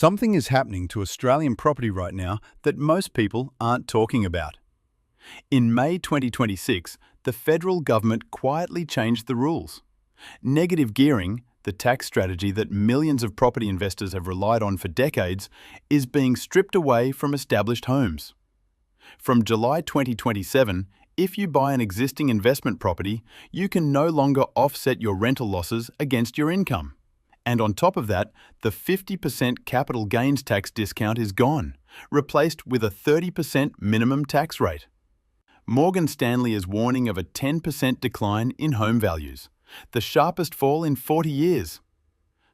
Something is happening to Australian property right now that most people aren't talking about. In May 2026, the federal government quietly changed the rules. Negative gearing, the tax strategy that millions of property investors have relied on for decades, is being stripped away from established homes. From July 2027, if you buy an existing investment property, you can no longer offset your rental losses against your income. And on top of that, the 50% capital gains tax discount is gone, replaced with a 30% minimum tax rate. Morgan Stanley is warning of a 10% decline in home values, the sharpest fall in 40 years.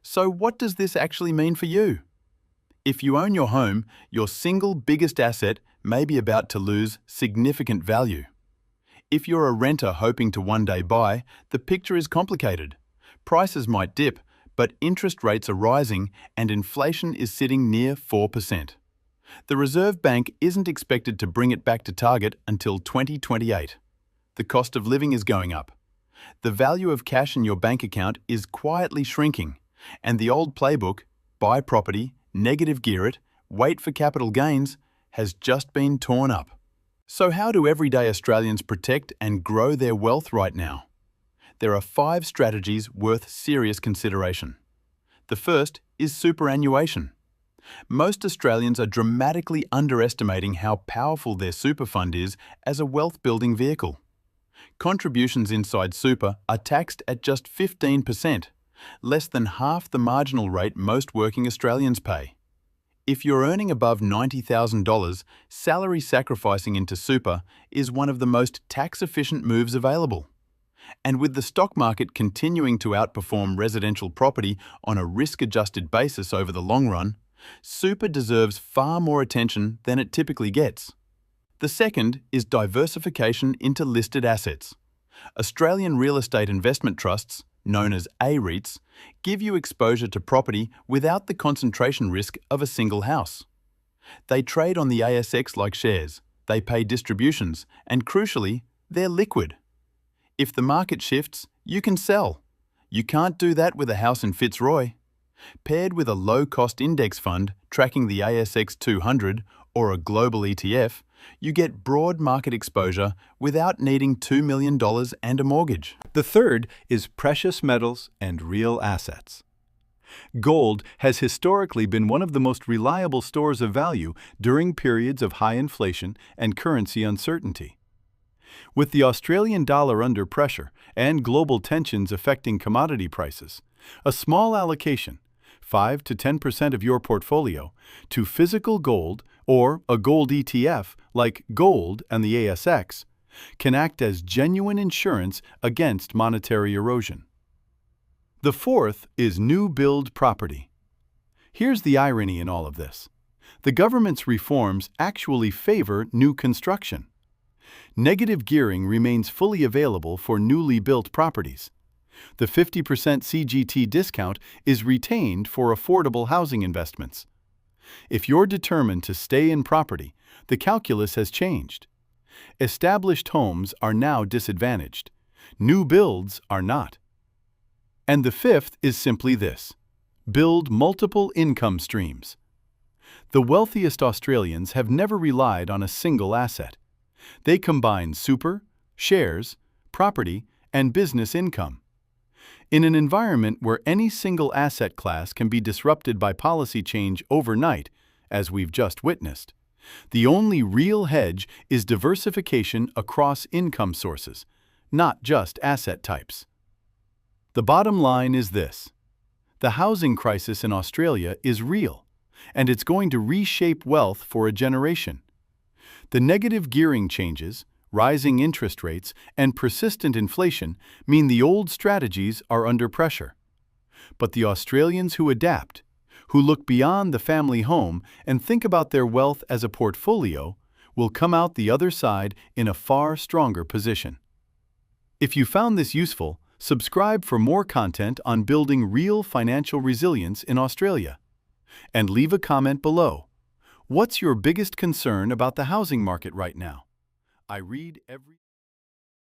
So what does this actually mean for you? If you own your home, your single biggest asset may be about to lose significant value. If you're a renter hoping to one day buy, the picture is complicated. Prices might dip, but interest rates are rising and inflation is sitting near 4%. The Reserve Bank isn't expected to bring it back to target until 2028. The cost of living is going up. The value of cash in your bank account is quietly shrinking, and the old playbook, buy property, negative gear it, wait for capital gains, has just been torn up. So how do everyday Australians protect and grow their wealth right now? There are 5 strategies worth serious consideration. The first is superannuation. Most Australians are dramatically underestimating how powerful their super fund is as a wealth-building vehicle. Contributions inside super are taxed at just 15%, less than half the marginal rate most working Australians pay. If you're earning above $90,000, salary sacrificing into super is one of the most tax-efficient moves available. And with the stock market continuing to outperform residential property on a risk-adjusted basis over the long run, super deserves far more attention than it typically gets. The second is diversification into listed assets. Australian real estate investment trusts, known as A-REITs, give you exposure to property without the concentration risk of a single house. They trade on the ASX like shares, they pay distributions, and crucially, they're liquid. If the market shifts, you can sell. You can't do that with a house in Fitzroy. Paired with a low-cost index fund tracking the ASX 200 or a global ETF, you get broad market exposure without needing $2 million and a mortgage. The third is precious metals and real assets. Gold has historically been one of the most reliable stores of value during periods of high inflation and currency uncertainty. With the Australian dollar under pressure and global tensions affecting commodity prices, a small allocation, 5 to 10% of your portfolio, to physical gold or a gold ETF like gold and the ASX can act as genuine insurance against monetary erosion. The fourth is new build property. Here's the irony in all of this. The government's reforms actually favor new construction. Negative gearing remains fully available for newly built properties. The 50% CGT discount is retained for affordable housing investments. If you're determined to stay in property, the calculus has changed. Established homes are now disadvantaged. New builds are not. And the fifth is simply this: build multiple income streams. The wealthiest Australians have never relied on a single asset. They combine super, shares, property, and business income. In an environment where any single asset class can be disrupted by policy change overnight, as we've just witnessed, the only real hedge is diversification across income sources, not just asset types. The bottom line is this: the housing crisis in Australia is real, and it's going to reshape wealth for a generation. The negative gearing changes, rising interest rates, and persistent inflation mean the old strategies are under pressure. But the Australians who adapt, who look beyond the family home and think about their wealth as a portfolio, will come out the other side in a far stronger position. If you found this useful, subscribe for more content on building real financial resilience in Australia. And leave a comment below. What's your biggest concern about the housing market right now? I read every